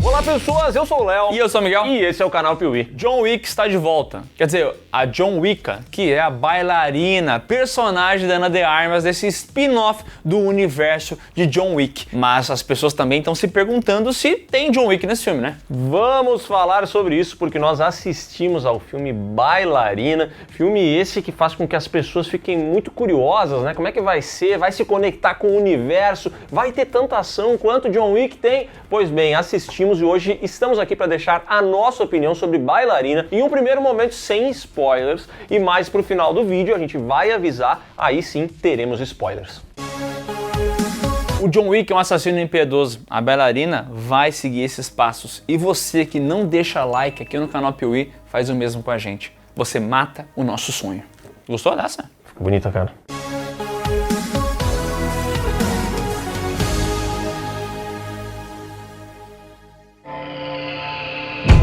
Olá pessoas, eu sou o Léo. E eu sou o Miguel. E esse é o canal Piuí. John Wick está de volta. Quer dizer, a John Wicca, que é a bailarina, personagem da Ana de Armas desse spin-off do universo de John Wick. Mas as pessoas também estão se perguntando se tem John Wick nesse filme, né? Vamos falar sobre isso porque nós assistimos ao filme Bailarina. Filme esse que faz com que as pessoas fiquem muito curiosas, né? Como é que vai ser? Vai se conectar com o universo? Vai ter tanta ação quanto John Wick tem? Pois bem, assistimos e hoje estamos aqui para deixar a nossa opinião sobre Bailarina em um primeiro momento sem spoilers e mais pro final do vídeo a gente vai avisar, aí sim teremos spoilers. O John Wick é um assassino impiedoso, a bailarina vai seguir esses passos e você que não deixa like aqui no canal Piuí faz o mesmo com a gente. Você mata o nosso sonho. Gostou dessa? Ficou bonita, cara.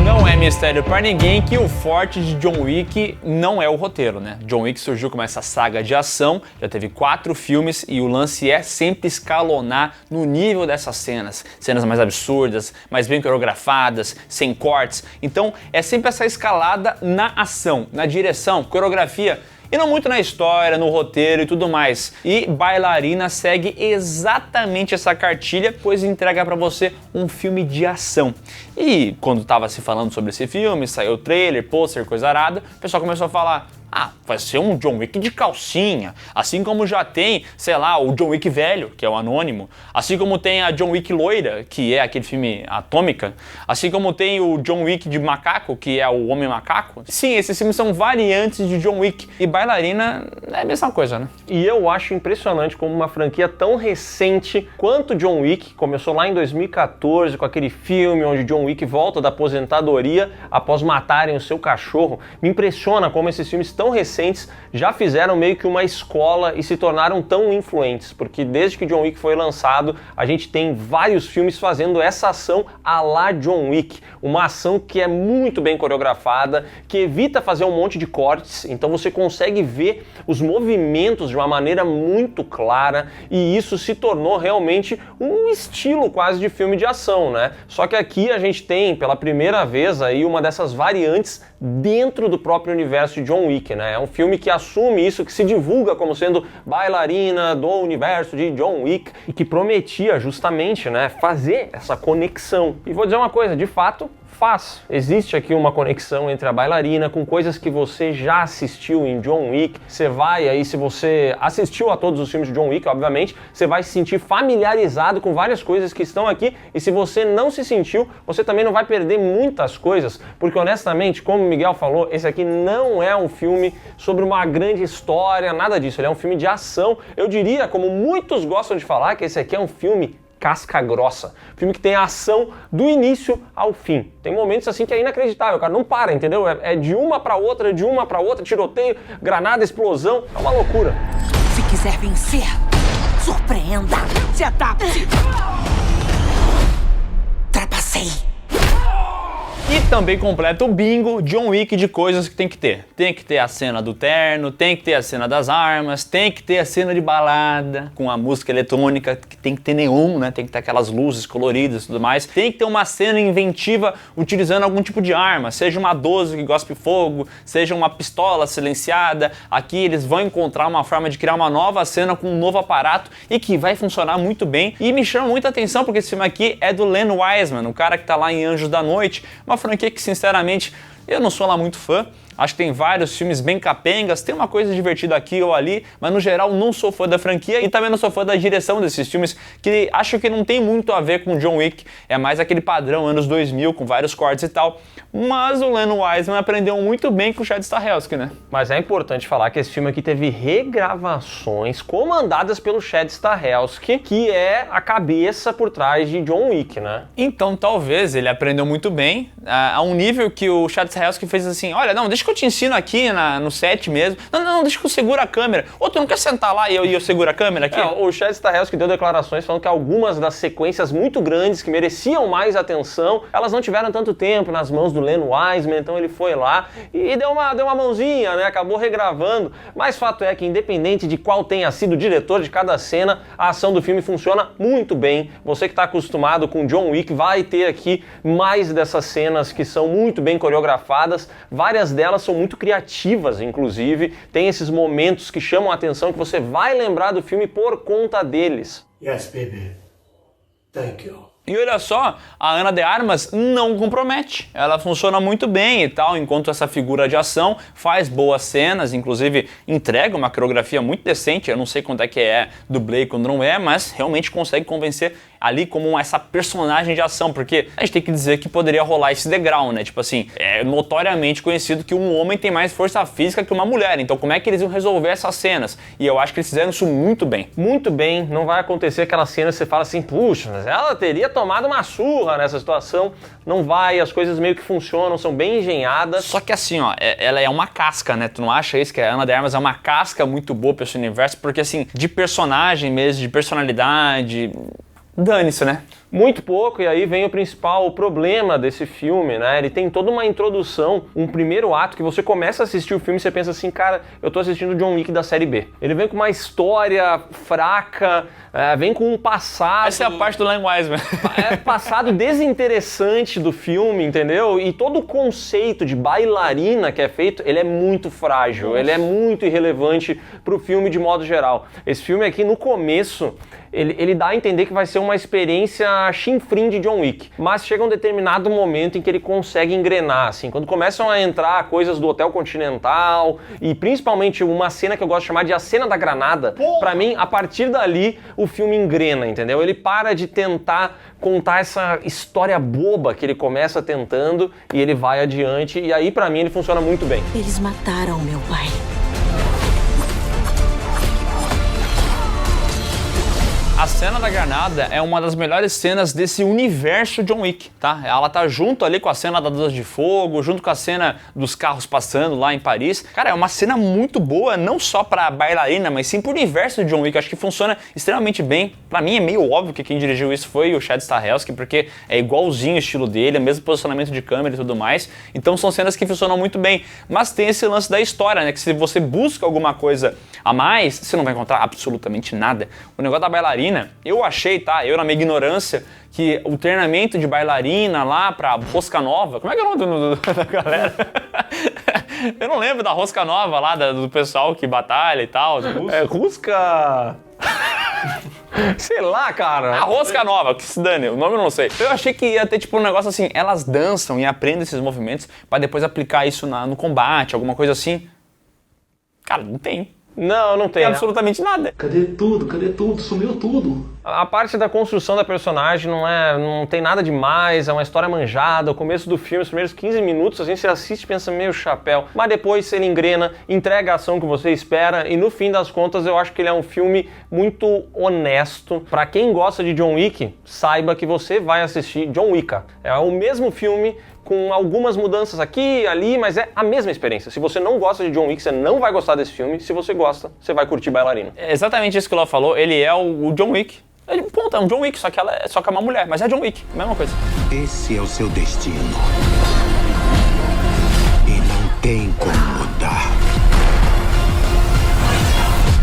Não é mistério pra ninguém que o forte de John Wick não é o roteiro, né? John Wick surgiu como essa saga de ação, já teve 4 filmes e o lance é sempre escalonar no nível dessas cenas. Cenas mais absurdas, mais bem coreografadas, sem cortes. Então é sempre essa escalada na ação, na direção, coreografia. E não muito na história, no roteiro e tudo mais. E Bailarina segue exatamente essa cartilha, pois entrega pra você um filme de ação. E quando tava se falando sobre esse filme, saiu o trailer, pôster, coisa arada, o pessoal começou a falar: ah, vai ser um John Wick de calcinha, assim como já tem, sei lá, o John Wick velho, que é o Anônimo, assim como tem a John Wick loira, que é aquele filme Atômica, assim como tem o John Wick de macaco, que é o Homem Macaco. Sim, esses filmes são variantes de John Wick, e Bailarina é a mesma coisa, né? E eu acho impressionante como uma franquia tão recente quanto John Wick, começou lá em 2014 com aquele filme onde John Wick volta da aposentadoria após matarem o seu cachorro. Me impressiona como esses filmes tão recentes já fizeram meio que uma escola e se tornaram tão influentes, porque desde que John Wick foi lançado, a gente tem vários filmes fazendo essa ação à la John Wick, uma ação que é muito bem coreografada, que evita fazer um monte de cortes, então você consegue ver os movimentos de uma maneira muito clara e isso se tornou realmente um estilo quase de filme de ação, né? Só que aqui a gente tem pela primeira vez aí uma dessas variantes dentro do próprio universo de John Wick, né? É um filme que assume isso, que se divulga como sendo bailarina do universo de John Wick e que prometia justamente, né, fazer essa conexão. E vou dizer uma coisa, de fato, faz. Existe aqui uma conexão entre a Bailarina com coisas que você já assistiu em John Wick. Você vai aí, se você assistiu a todos os filmes de John Wick, obviamente, você vai se sentir familiarizado com várias coisas que estão aqui e se você não se sentiu, você também não vai perder muitas coisas, porque honestamente, como o Miguel falou, esse aqui não é um filme sobre uma grande história, nada disso. Ele é um filme de ação. Eu diria, como muitos gostam de falar, que esse aqui é um filme casca grossa. Filme que tem ação do início ao fim. Tem momentos assim que é inacreditável, cara. Não para, entendeu? É de uma pra outra, tiroteio, granada, explosão. É uma loucura. Se quiser vencer, surpreenda. Se adapte. Trapacei. E também completa o bingo John Wick de coisas que tem que ter. Tem que ter a cena do terno, tem que ter a cena das armas, tem que ter a cena de balada com a música eletrônica, que tem que ter neon, né? Tem que ter aquelas luzes coloridas e tudo mais. Tem que ter uma cena inventiva utilizando algum tipo de arma, seja uma 12 que gospe fogo, seja uma pistola silenciada. Aqui eles vão encontrar uma forma de criar uma nova cena com um novo aparato e que vai funcionar muito bem. E me chama muita atenção porque esse filme aqui é do Len Wiseman, o cara que tá lá em Anjos da Noite, uma franquia que sinceramente eu não sou lá muito fã. Acho que tem vários filmes bem capengas, tem uma coisa divertida aqui ou ali, mas no geral não sou fã da franquia e também não sou fã da direção desses filmes, que acho que não tem muito a ver com John Wick, é mais aquele padrão anos 2000 com vários cortes e tal. Mas o Len Wiseman aprendeu muito bem com o Chad Stahelski, né? Mas é importante falar que esse filme aqui teve regravações comandadas pelo Chad Stahelski, que é a cabeça por trás de John Wick, né? Então talvez ele aprendeu muito bem, a um nível que o Chad Stahelski fez assim: olha, não, deixa que eu te ensino aqui no set mesmo. Não, deixa que eu seguro a câmera. Ou tu não quer sentar lá e eu seguro a câmera aqui? O Chad Stahelski deu declarações falando que algumas das sequências muito grandes que mereciam mais atenção, elas não tiveram tanto tempo nas mãos do Len Wiseman, então ele foi lá e deu uma mãozinha, né? Acabou regravando. Mas fato é que, independente de qual tenha sido o diretor de cada cena, a ação do filme funciona muito bem. Você que está acostumado com John Wick vai ter aqui mais dessas cenas que são muito bem coreografadas. Várias delas são muito criativas, inclusive. Tem esses momentos que chamam a atenção, que você vai lembrar do filme por conta deles. Yes, baby. Thank you. E olha só, a Ana de Armas não compromete, ela funciona muito bem e tal, enquanto essa figura de ação faz boas cenas, inclusive entrega uma coreografia muito decente, eu não sei quanto é que é dublê e quando não é, mas realmente consegue convencer ali como essa personagem de ação, porque a gente tem que dizer que poderia rolar esse degrau, né? Tipo assim, é notoriamente conhecido que um homem tem mais força física que uma mulher, então como é que eles iam resolver essas cenas? E eu acho que eles fizeram isso muito bem. Muito bem, não vai acontecer aquela cena que você fala assim, puxa, mas ela teria tomado uma surra nessa situação. Não vai, as coisas meio que funcionam, são bem engenhadas. Só que assim, ó, ela é uma casca, né? Tu não acha isso? Que a Ana de Armas é uma casca muito boa pra esse universo, porque assim, de personagem mesmo, de personalidade, dane-se, né? Muito pouco, e aí vem o principal problema desse filme, né? Ele tem toda uma introdução, um primeiro ato que você começa a assistir o filme e você pensa assim, cara, eu tô assistindo John Wick da série B. Ele vem com uma história fraca, vem com um passado... Essa é a parte do Len Wiseman. Passado desinteressante do filme, entendeu? E todo o conceito de bailarina que é feito, ele é muito frágil, ele é muito irrelevante pro filme de modo geral. Esse filme aqui, no começo, ele dá a entender que vai ser uma experiência chinfrim de John Wick, mas chega um determinado momento em que ele consegue engrenar, assim, quando começam a entrar coisas do Hotel Continental e principalmente uma cena que eu gosto de chamar de a cena da granada, pra mim, a partir dali, o filme engrena, entendeu? Ele para de tentar contar essa história boba que ele começa tentando e ele vai adiante, e aí pra mim ele funciona muito bem. Eles mataram meu pai. A cena da granada é uma das melhores cenas desse universo John Wick, tá? Ela tá junto ali com a cena da Dúzia de Fogo, junto com a cena dos carros passando lá em Paris. Cara, é uma cena muito boa, não só pra bailarina, mas sim pro universo de John Wick. Acho que funciona extremamente bem. Pra mim é meio óbvio que quem dirigiu isso foi o Chad Stahelski, porque é igualzinho o estilo dele, é o mesmo posicionamento de câmera e tudo mais. Então são cenas que funcionam muito bem. Mas tem esse lance da história, né? Que se você busca alguma coisa a mais, você não vai encontrar absolutamente nada. O negócio da bailarina, eu achei, tá? Eu na minha ignorância, que o treinamento de bailarina lá pra Rosca Nova... Como é que é o nome da galera? Eu não lembro da Rosca Nova lá, do pessoal que batalha e tal. Rusca... Sei lá, cara. A Rosca Nova, que se dane, o nome eu não sei. Eu achei que ia ter tipo um negócio assim, elas dançam e aprendem esses movimentos pra depois aplicar isso no combate, alguma coisa assim. Cara, não tem. Não tem. Tem absolutamente nada. Cadê tudo? Cadê tudo? Sumiu tudo. A parte da construção da personagem não tem nada demais, é uma história manjada. O começo do filme, os primeiros 15 minutos, assim, você assiste e pensa, meio chapéu. Mas depois ele engrena, entrega a ação que você espera e no fim das contas eu acho que ele é um filme muito honesto. Pra quem gosta de John Wick, saiba que você vai assistir John Wick. É o mesmo filme, com algumas mudanças aqui e ali, mas é a mesma experiência. Se você não gosta de John Wick, você não vai gostar desse filme. Se você gosta, você vai curtir Bailarina. É exatamente isso que o Léo falou, ele é o John Wick. Ele, ponto, é um John Wick, só que é uma mulher, mas é John Wick, mesma coisa. Esse é o seu destino. E não tem como mudar.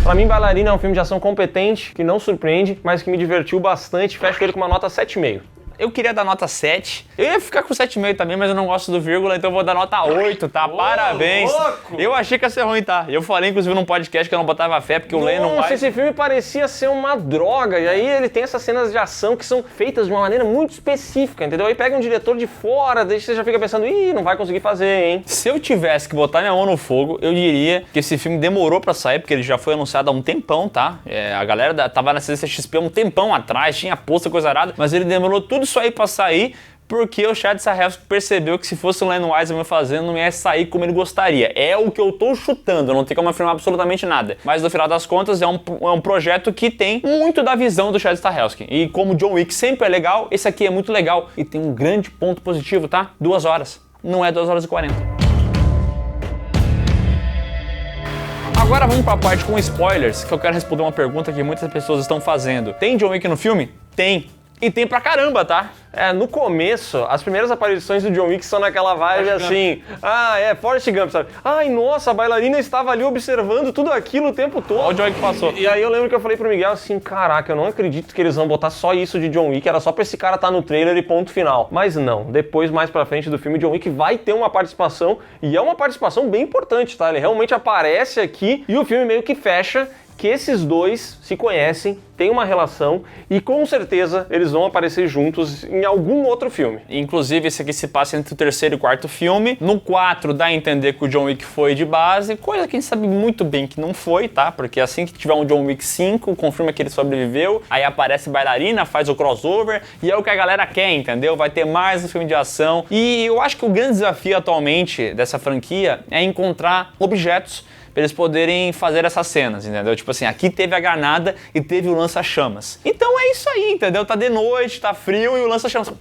Pra mim, Bailarina é um filme de ação competente, que não surpreende, mas que me divertiu bastante. Fecho ele com uma nota 7,5. Eu queria dar nota 7. Eu ia ficar com 7,5 também, mas eu não gosto do vírgula, então eu vou dar nota 8, tá? Parabéns. Louco. Eu achei que ia ser ruim, tá? Eu falei, inclusive, num podcast que eu não botava fé, porque o Len não vai... Esse filme parecia ser uma droga, e aí ele tem essas cenas de ação que são feitas de uma maneira muito específica, entendeu? Aí pega um diretor de fora, daí você já fica pensando, ih, não vai conseguir fazer, hein? Se eu tivesse que botar minha mão no fogo, eu diria que esse filme demorou pra sair, porque ele já foi anunciado há um tempão, tá? A galera tava na CCXP há um tempão atrás, tinha posta, coisa arada, mas ele demorou tudo isso aí pra sair, porque o Chad Stahelski percebeu que se fosse o Len Wiseman fazendo, não ia sair como ele gostaria. É o que eu tô chutando, não tem como afirmar absolutamente nada. Mas no final das contas é um projeto que tem muito da visão do Chad Stahelski. E como John Wick sempre é legal, esse aqui é muito legal. E tem um grande ponto positivo, tá? 2 horas. Não é 2 horas e 40. Agora vamos pra parte com spoilers, que eu quero responder uma pergunta que muitas pessoas estão fazendo. Tem John Wick no filme? Tem. E tem pra caramba, tá? No começo, as primeiras aparições do John Wick são naquela vibe assim, Forrest Gump, sabe? Ai, nossa, a bailarina estava ali observando tudo aquilo o tempo todo. Olha o John Wick passou. E aí eu lembro que eu falei pro Miguel assim, caraca, eu não acredito que eles vão botar só isso de John Wick, era só pra esse cara estar no trailer e ponto final. Mas não, depois, mais pra frente do filme, John Wick vai ter uma participação, e é uma participação bem importante, tá? Ele realmente aparece aqui, e o filme meio que fecha que esses dois se conhecem, têm uma relação e com certeza eles vão aparecer juntos em algum outro filme. Inclusive esse aqui se passa entre o terceiro e quarto filme. No 4 dá a entender que o John Wick foi de base, coisa que a gente sabe muito bem que não foi, tá? Porque assim que tiver um John Wick 5, confirma que ele sobreviveu, aí aparece bailarina, faz o crossover e é o que a galera quer, entendeu? Vai ter mais um filme de ação e eu acho que o grande desafio atualmente dessa franquia é encontrar objetos pra eles poderem fazer essas cenas, entendeu? Tipo assim, aqui teve a granada e teve o lança-chamas. Então é isso aí, entendeu? Tá de noite, tá frio e o lança-chamas...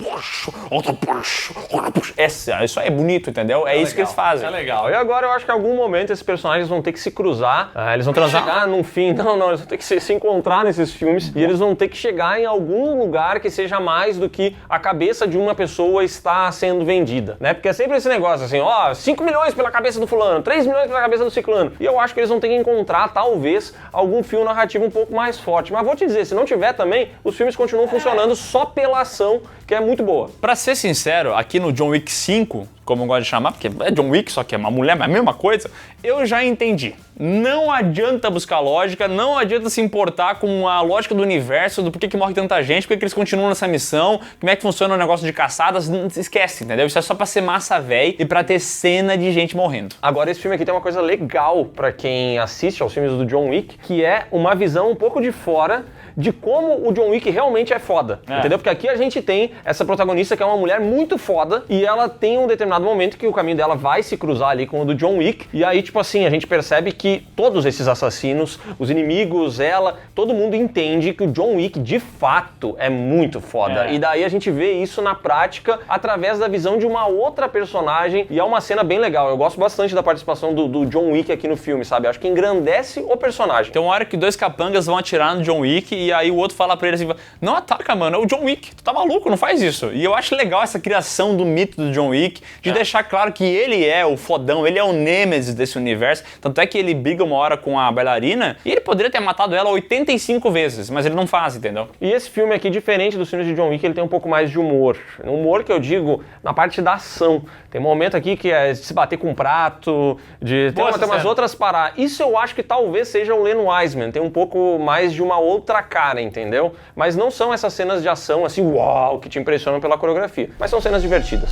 Isso aí é bonito, entendeu? É isso que eles fazem. É legal. E agora eu acho que em algum momento esses personagens vão ter que se cruzar, eles vão chegar num fim... Não, eles vão ter que se encontrar nesses filmes e eles vão ter que chegar em algum lugar que seja mais do que a cabeça de uma pessoa está sendo vendida, né? Porque é sempre esse negócio assim, 5 milhões pela cabeça do fulano, 3 milhões pela cabeça do ciclano. E eu acho que eles vão ter que encontrar, talvez, algum fio narrativo um pouco mais forte. Mas vou te dizer, se não tiver também, os filmes continuam funcionando só pela ação, que é muito boa. Pra ser sincero, aqui no John Wick 5, como eu gosto de chamar, porque é John Wick, só que é uma mulher, mas é a mesma coisa, eu já entendi. Não adianta buscar lógica, não adianta se importar com a lógica do universo, do porquê que morre tanta gente, porquê que eles continuam nessa missão, como é que funciona o negócio de caçadas, não esquece, entendeu? Isso é só pra ser massa véi e pra ter cena de gente morrendo. Agora esse filme aqui tem uma coisa legal pra quem assiste aos filmes do John Wick, que é uma visão um pouco de fora de como o John Wick realmente é foda, entendeu? Porque aqui a gente tem essa protagonista que é uma mulher muito foda e ela tem um determinado momento que o caminho dela vai se cruzar ali com o do John Wick e aí, tipo assim, a gente percebe que todos esses assassinos, os inimigos, ela, todo mundo entende que o John Wick de fato é muito foda. E daí a gente vê isso na prática através da visão de uma outra personagem e é uma cena bem legal. Eu gosto bastante da participação do John Wick aqui no filme, sabe? Acho que engrandece o personagem. Tem uma hora que dois capangas vão atirar no John Wick e aí o outro fala pra ele assim, não ataca, mano, é o John Wick, tu tá maluco, não faz isso. E eu acho legal essa criação do mito do John Wick, de deixar claro que ele é o fodão, ele é o nêmesis desse universo, tanto é que ele briga uma hora com a bailarina e ele poderia ter matado ela 85 vezes, mas ele não faz, entendeu? E esse filme aqui, diferente dos filmes de John Wick, ele tem um pouco mais de humor. Humor que eu digo na parte da ação. Tem um momento aqui que é de se bater com um prato, de ter umas outras paradas. Isso eu acho que talvez seja o Len Wiseman, tem um pouco mais de uma outra cara, entendeu? Mas não são essas cenas de ação assim, uau, que te impressionam pela coreografia. Mas são cenas divertidas.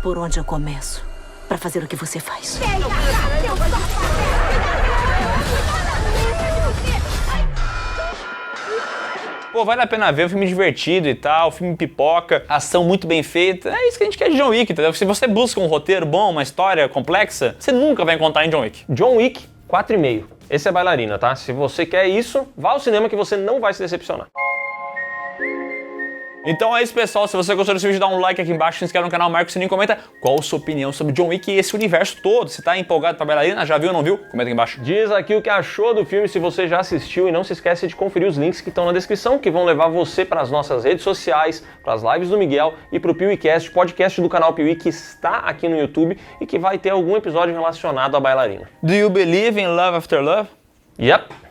Por onde eu começo pra fazer o que você faz? Pô, vale a pena ver, um filme divertido e tal, filme pipoca, ação muito bem feita. É isso que a gente quer de John Wick, entendeu? Se você busca um roteiro bom, uma história complexa, você nunca vai encontrar em John Wick. John Wick, 4,5. Esse é bailarina, tá? Se você quer isso, vá ao cinema que você não vai se decepcionar. Então é isso, pessoal. Se você gostou desse vídeo, dá um like aqui embaixo, se inscreve no canal, marca o sininho e comenta qual a sua opinião sobre John Wick e esse universo todo. Você tá empolgado pra bailarina? Já viu ou não viu? Comenta aqui embaixo. Diz aqui o que achou do filme se você já assistiu e não se esquece de conferir os links que estão na descrição, que vão levar você para as nossas redes sociais, para as lives do Miguel e pro PeeWeeCast, podcast do canal Peewee que está aqui no YouTube e que vai ter algum episódio relacionado à bailarina. Do you believe in love after love? Yep.